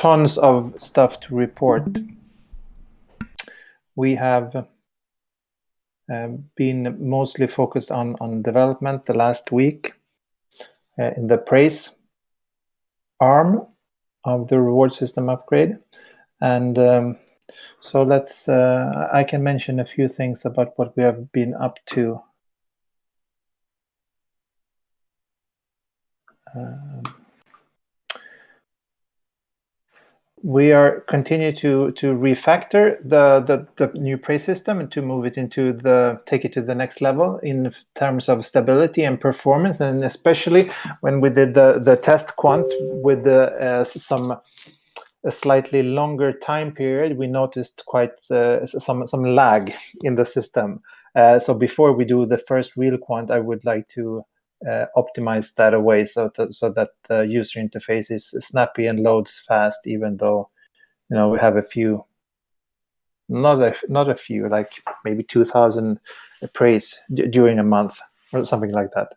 tons of stuff to report. We have been mostly focused on development the last week in the praise arm of the reward system upgrade. And so let's, I can mention a few things about what we have been up to. We are continue to refactor the new praise system and to move it into take it to the next level in terms of stability and performance, and especially when we did the test quant with a slightly longer time period, we noticed quite some lag in the system. So before we do the first real quant, I would like to optimize that away so that the user interface is snappy and loads fast, even though we have a few, not a few, like maybe 2,000 praise during a month or something like that.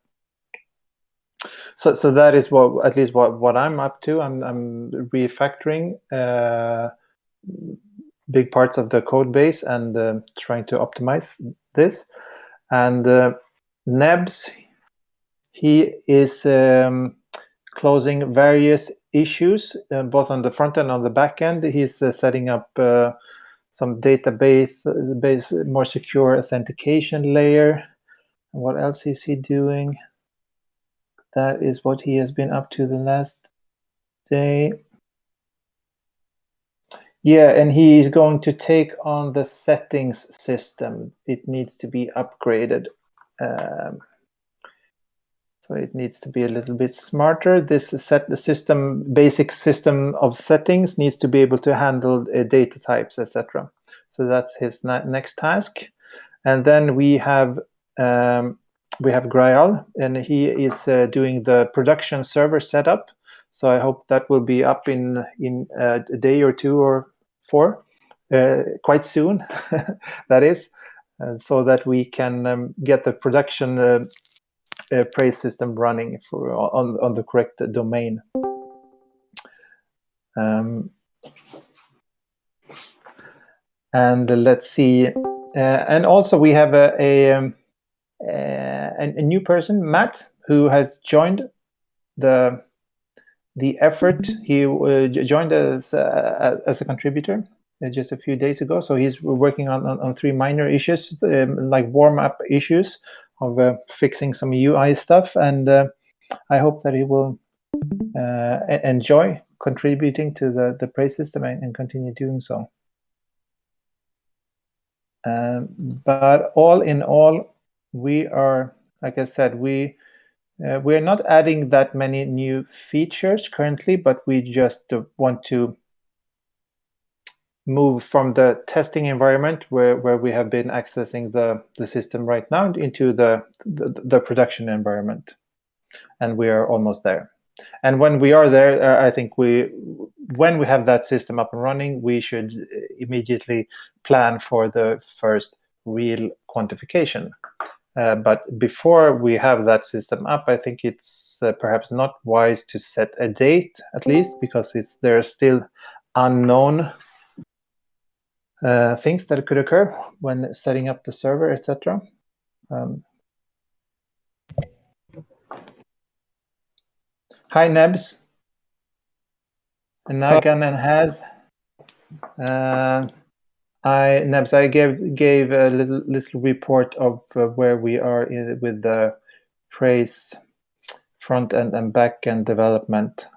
So that is at least what I'm up to. I'm refactoring big parts of the code base and trying to optimize this. And Nebs, he is closing various issues, both on the front end and on the back end. He's setting up some database, more secure authentication layer. What else is he doing? That is what he has been up to the last day. Yeah, and he is going to take on the settings system. It needs to be upgraded. So it needs to be a little bit smarter. This basic system of settings needs to be able to handle data types, etc. So that's his next task. And then we have Graal, and he is doing the production server setup. So I hope that will be up in a day or 2 or 4, quite soon. That is, so that we can get the production praise system running on the correct domain. And let's see. And also we have a new person, Matt, who has joined the effort. He joined as a contributor just a few days ago. So he's working on 3 minor issues, like warm-up issues of fixing some UI stuff. And I hope that he will enjoy contributing to the praise system and continue doing so. But all in all, we are, like I said, we're not adding that many new features currently, but we just want to move from the testing environment where we have been accessing the system right now into the production environment, and we are almost there. And when we are there, I think when we have that system up and running, we should immediately plan for the first real quantification. But before we have that system up, I think it's perhaps not wise to set a date, at least, because there are still unknown things that could occur when setting up the server, etc. Hi, Nebs. And Nagan and Has. Nebs, I gave a little report of where we are with the praise front end and back end development.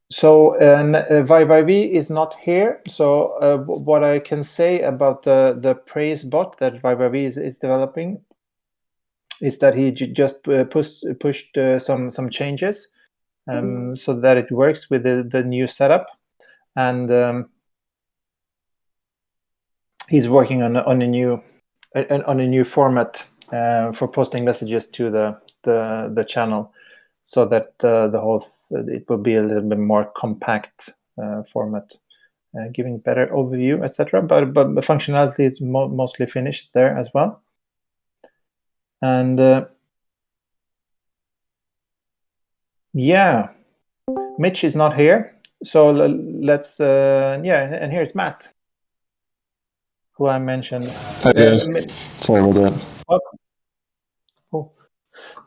So YYV is not here. So what I can say about the praise bot that YYV is developing is that he just pushed some changes so that it works with the new setup, and he's working on a new format for posting messages to the channel, so that it will be a little bit more compact format, giving better overview, etc. But the functionality is mostly finished there as well. And Yeah, Mitch is not here, so let's and here's Matt, who I mentioned. Hi guys. Sorry about that. Welcome. Cool.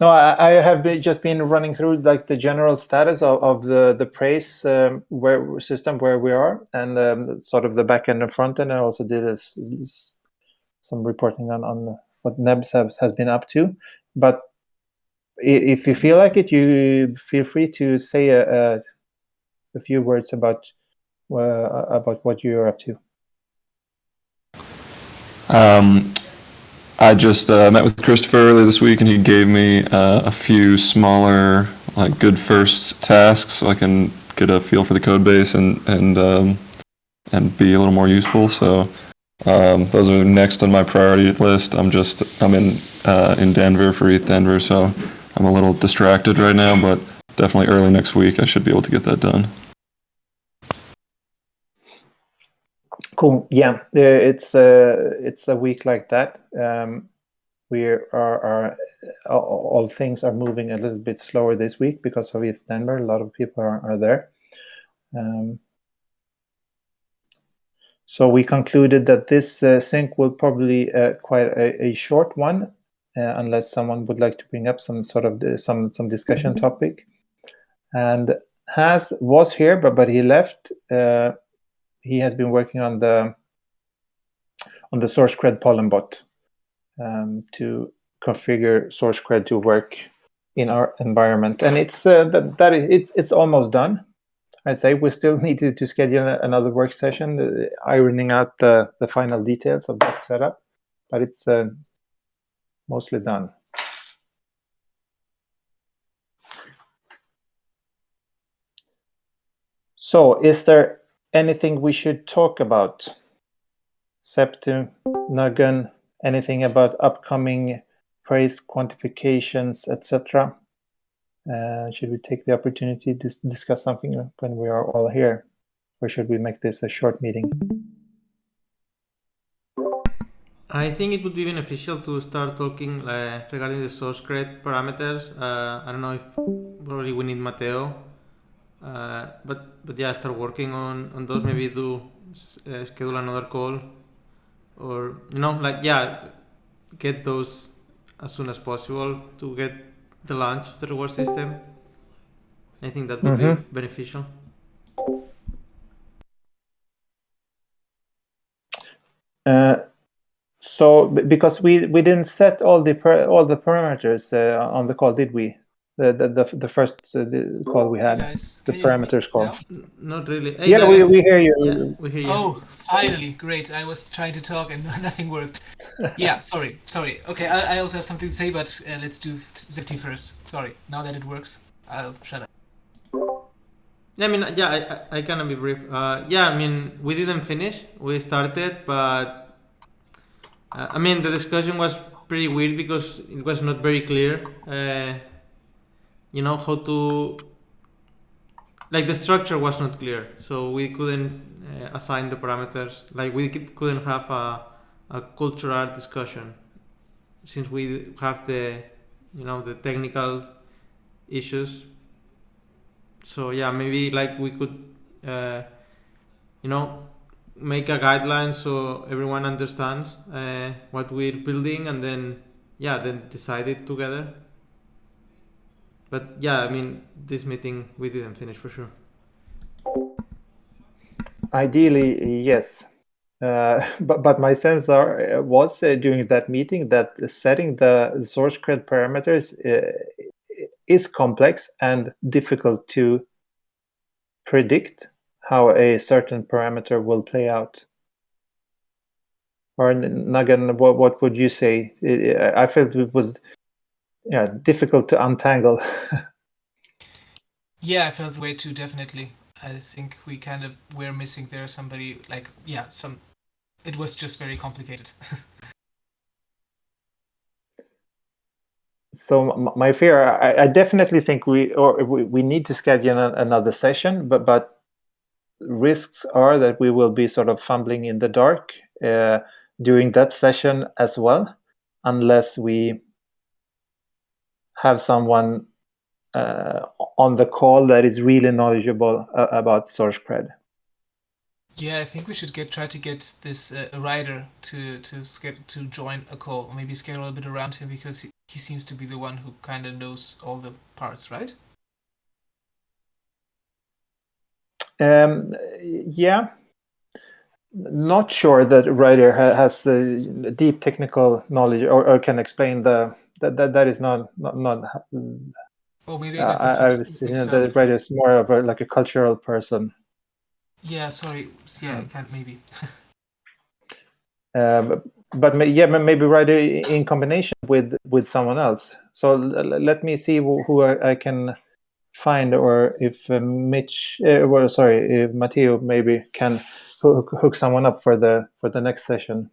No, I have just been running through like the general status of the praise system where we are, and sort of the back end and front end. I also did some reporting on what Nebs has been up to. But if you feel like it, you feel free to say a few words about what you're up to. I just met with Christopher earlier this week, and he gave me a few smaller, like, good first tasks, so I can get a feel for the code base and be a little more useful. So those are next on my priority list. I'm in Denver for ETH Denver, so I'm a little distracted right now, but definitely early next week I should be able to get that done. Cool. Yeah, it's a week like that. We are all things are moving a little bit slower this week because of ETH Denver. A lot of people are there. So we concluded that this sync will probably quite a short one, unless someone would like to bring up some sort of some discussion topic. And Has was here, but he left. He has been working on the Sourcecred pollen bot to configure Sourcecred to work in our environment, and it's almost done. I say we still need to schedule another work session, ironing out the final details of that setup, but it's mostly done. So, is there anything we should talk about? Septim, Nugan, anything about upcoming praise quantifications, etc.? Should we take the opportunity to discuss something when we are all here, or should we make this a short meeting? I think it would be beneficial to start talking regarding the Sourcecred parameters. I don't know if probably we need Mateo, but yeah, start working on those. Maybe schedule another call, or get those as soon as possible to get the launch of the reward system. I think that would be beneficial. So because we didn't set all the parameters on the call, did we? The first call we had, the parameters call. Not really. Hey, yeah, we hear you. Yeah, we hear you. Oh, finally, great! I was trying to talk and nothing worked. Yeah, sorry. Okay, I also have something to say, but let's do Zepti first. Sorry. Now that it works, I'll shut up. Yeah, I mean, I can be brief. I mean, we didn't finish. We started, but I mean, the discussion was pretty weird because it was not very clear. How to, like, the structure was not clear, so we couldn't assign the parameters. Like, we couldn't have a cultural discussion since we have the technical issues. So yeah, maybe like we could make a guideline so everyone understands what we're building, and then decide it together. But yeah, I mean, this meeting we didn't finish for sure. Ideally, yes. But my sense was during that meeting that setting the Sourcecred parameters is complex and difficult to predict how a certain parameter will play out. Or Nagan, what would you say? I felt it was difficult to untangle. Yeah, I felt the way too, definitely. I think we kind of were missing there somebody, like, it was just very complicated. So my fear, I definitely think we need to schedule another session, but risks are that we will be sort of fumbling in the dark during that session as well, unless we have someone on the call that is really knowledgeable about Sourcecred. Yeah, I think we should try to get this writer to join a call, or maybe schedule a bit around him, because he seems to be the one who kind of knows all the parts, right? Yeah, not sure that writer has deep technical knowledge or can explain that is not. Oh, maybe I got confused. The writer is more of a cultural person. Yeah, sorry. Yeah, I can't maybe. But maybe writer in combination with someone else. So let me see who I can find, or if if Matteo maybe can hook someone up for the next session.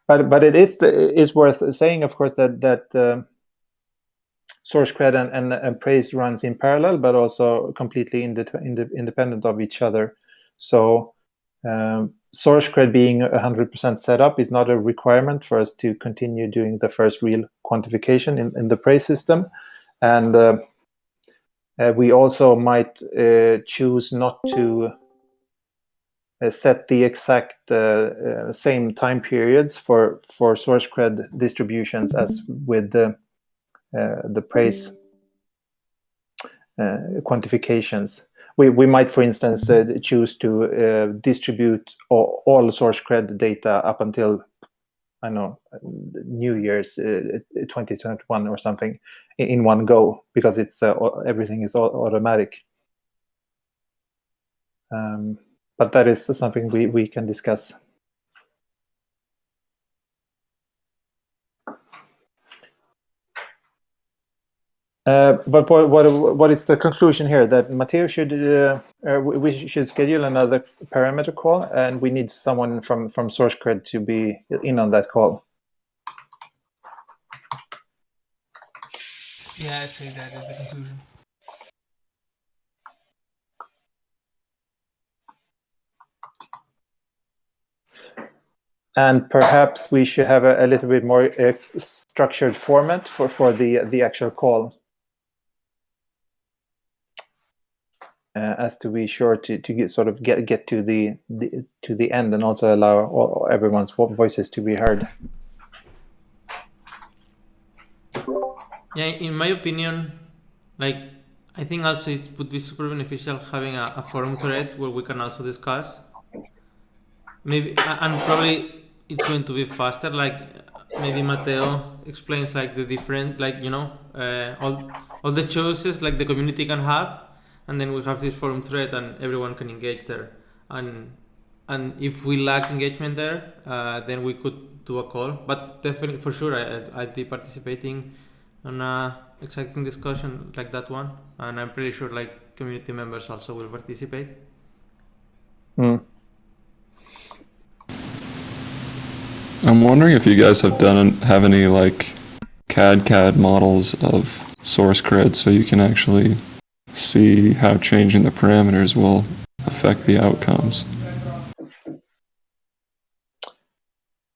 But it is worth saying, of course, that Sourcecred and Praise runs in parallel, but also completely independent of each other. So Sourcecred being 100% set up is not a requirement for us to continue doing the first real quantification in the Praise system. And we also might choose not to set the exact same time periods for Sourcecred distributions as with the Praise quantifications. We might, for instance, choose to distribute all Sourcecred data up until, I don't know, New Year's 2021 or something in one go, because it's everything is automatic. But that is something we can discuss. But what is the conclusion here? That Matteo should we should schedule another parameter call, and we need someone from Sourcecred to be in on that call. Yeah, I say that is the conclusion. And perhaps we should have a little bit more structured format for the actual call, as to be sure to get to the end, and also allow everyone's voices to be heard. Yeah, in my opinion, I think also it would be super beneficial having a forum thread where we can also discuss. Maybe, and probably it's going to be faster. Maybe Matteo explains the different, all the choices the community can have, and then we have this forum thread and everyone can engage there. And if we lack engagement there, then we could do a call. But definitely, for sure, I'd be participating on a exciting discussion like that one, and I'm pretty sure community members also will participate. I'm wondering if you guys have any CAD models of Sourcecred, so you can actually see how changing the parameters will affect the outcomes.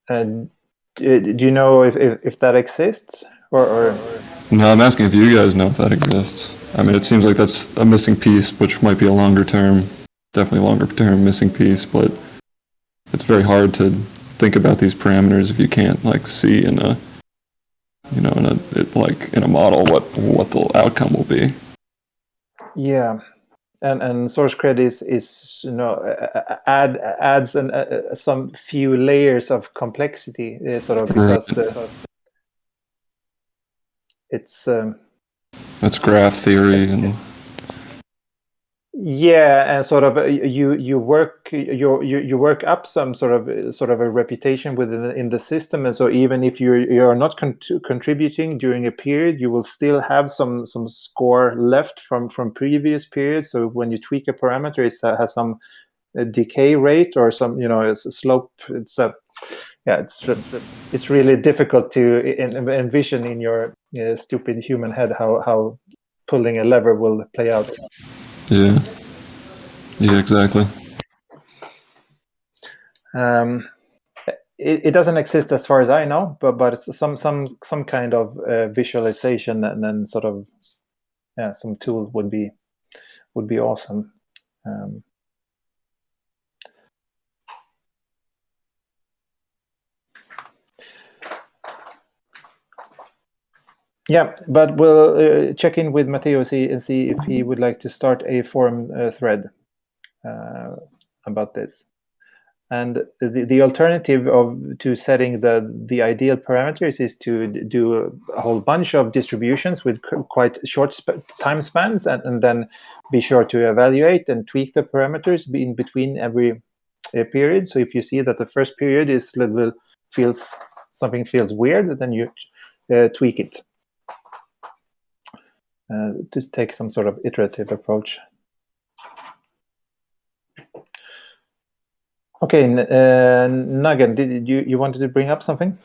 Do you know if that exists, or? No, I'm asking if you guys know if that exists. I mean, it seems like that's a missing piece, which might be a definitely longer term missing piece, but it's very hard to think about these parameters if you can't see in a model what the outcome will be. Yeah, and Sourcecred is adds some few layers of complexity, because it's that's graph theory and and you work up some sort of a reputation in the system, and so even if you're not contributing during a period, you will still have some score left from previous periods. So when you tweak a parameter, it has some decay rate or some it's a slope. It's really difficult to envision in your stupid human head how pulling a lever will play out. Yeah, exactly. It doesn't exist as far as I know, but it's some kind of visualization and then sort of some tool would be awesome. Yeah, but we'll check in with Matteo and see if he would like to start a forum thread about this. And the alternative to setting the ideal parameters is to do a whole bunch of distributions with quite short time spans, and then be sure to evaluate and tweak the parameters in between every period. So if you see that the first period is something feels weird, then you tweak it. To take some sort of iterative approach. Okay, Nagan, did you wanted to bring up something?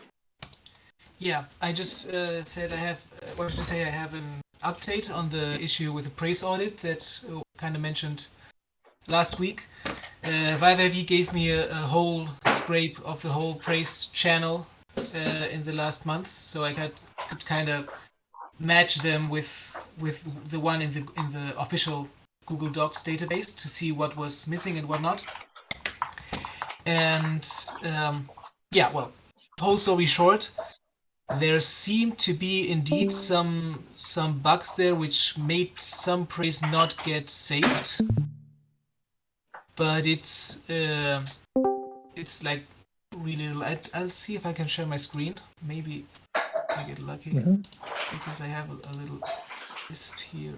Yeah, I just said I have an update on the issue with the praise audit that kind of mentioned last week. Vivav gave me a whole scrape of the whole praise channel in the last months, so I could kind of match them with the one in the official Google Docs database to see what was missing and what not. And yeah, well, whole story short, there seemed to be indeed some bugs there which made some praise not get saved. But it's like really little. I'll see if I can share my screen. Maybe I get lucky because I have a little list here,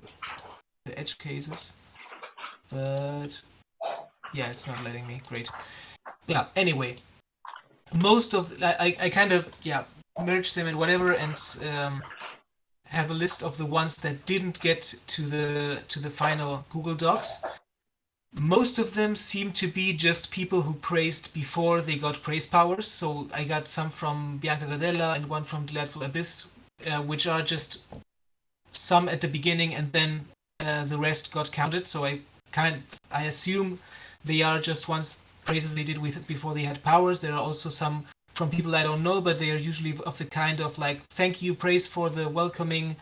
the edge cases. But yeah, it's not letting me. Great. Yeah. Anyway, most of I kind of merged them and whatever, and have a list of the ones that didn't get to the final Google Docs. Most of them seem to be just people who praised before they got praise powers. So I got some from Bianca Gadella and one from Delightful Abyss, which are just some at the beginning and then the rest got counted. So I assume they are just ones praises they did with before they had powers. There are also some from people I don't know, but they are usually of the kind of like thank you praise for the welcoming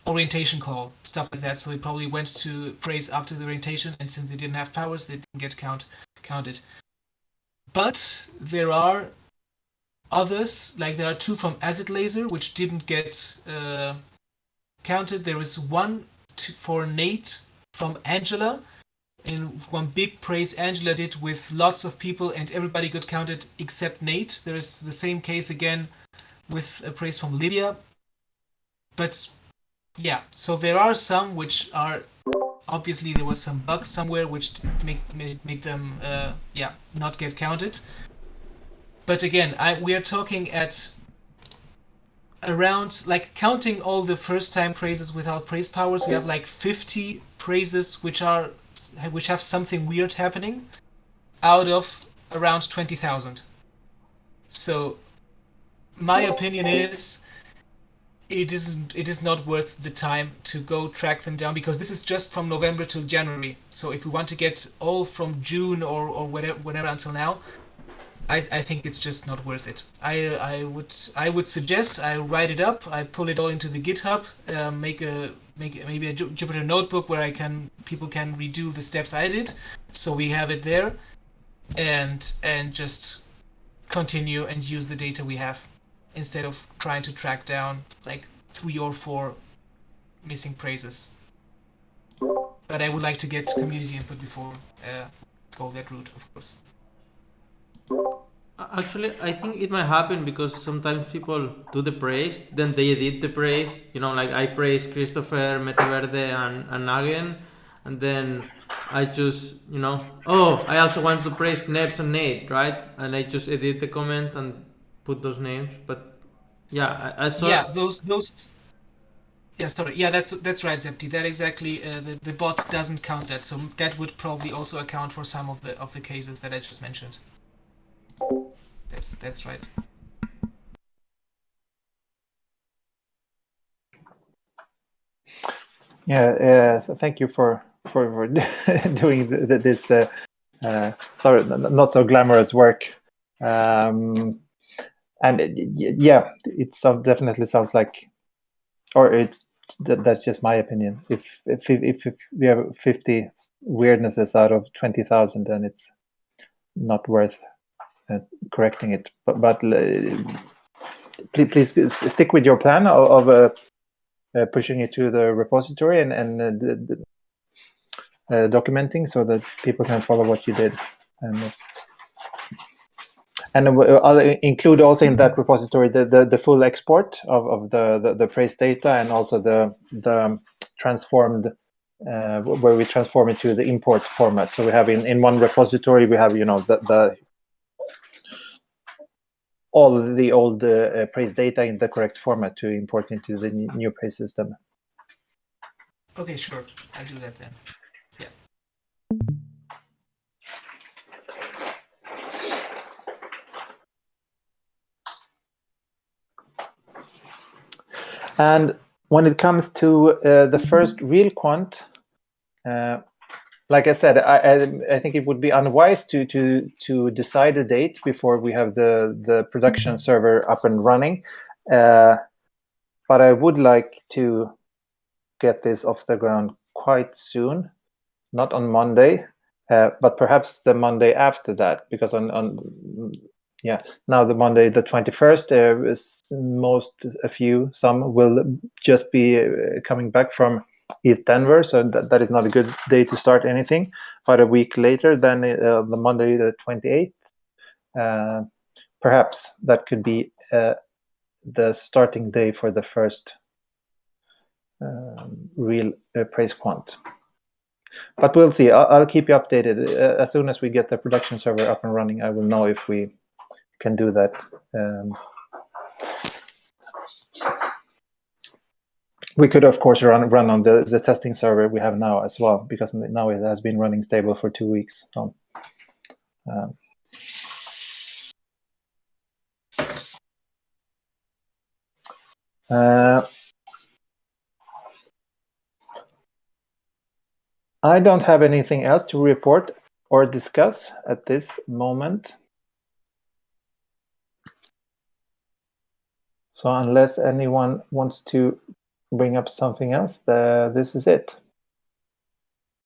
orientation call, stuff like that. So they probably went to praise after the orientation, and since they didn't have powers, they didn't get counted. But there are others, like there are two from Acid Laser, which didn't get counted. There is one for Nate from Angela, and one big praise Angela did with lots of people, and everybody got counted except Nate. There is the same case again with a praise from Lydia. But yeah, so there are some which are obviously there was some bugs somewhere which make them not get counted. But again, we are talking at around, like, counting all the first time praises without praise powers, we have like 50 praises which have something weird happening out of around 20,000. So my opinion is it is not worth the time to go track them down, because this is just from November to January. So if we want to get all from June or whenever until now, I think it's just not worth it. I would suggest I write it up, I pull it all into the GitHub, make maybe a Jupyter notebook where people can redo the steps I did, so we have it there, and just continue and use the data we have, instead of trying to track down like 3 or 4 missing praises. But I would like to get community input before go that route, of course. Actually, I think it might happen because sometimes people do the praise, then they edit the praise. You know, like I praise Christopher, Meteverde, and Nagen, and then I just, I also want to praise Nebs and Nate, right? And I just edit the comment and put those names. But yeah, I saw. Yeah, those. Yeah, sorry. Yeah, that's right, Zepti. That exactly. The bot doesn't count that, so that would probably also account for some of the cases that I just mentioned. That's right. Yeah, thank you for doing this. Sorry, not so glamorous work. And yeah, it definitely sounds like, or it's that's just my opinion. If we have 50 weirdnesses out of 20,000, then it's not worth correcting it. But please stick with your plan of pushing it to the repository and documenting so that people can follow what you did. And I'll include also in that repository the full export of the praise data, and also the transformed where we transform it to the import format. So we have in one repository we have the all of the old praise data in the correct format to import into the new praise system. Okay, sure. I'll do that then. Yeah. And when it comes to the first real quant, like I said, I think it would be unwise to decide a date before we have the production server up and running. But I would like to get this off the ground quite soon, not on Monday, but perhaps the Monday after that, because now the Monday the 21st, some will just be coming back from ETH Denver, so that is not a good day to start anything. But a week later, then the Monday the 28th, perhaps that could be the starting day for the first real praise quant. But we'll see. I'll keep you updated. As soon as we get the production server up and running, I will know if we can do that. We could, of course, run on the testing server we have now as well, because now it has been running stable for 2 weeks. So, I don't have anything else to report or discuss at this moment. So unless anyone wants to bring up something else, this is it.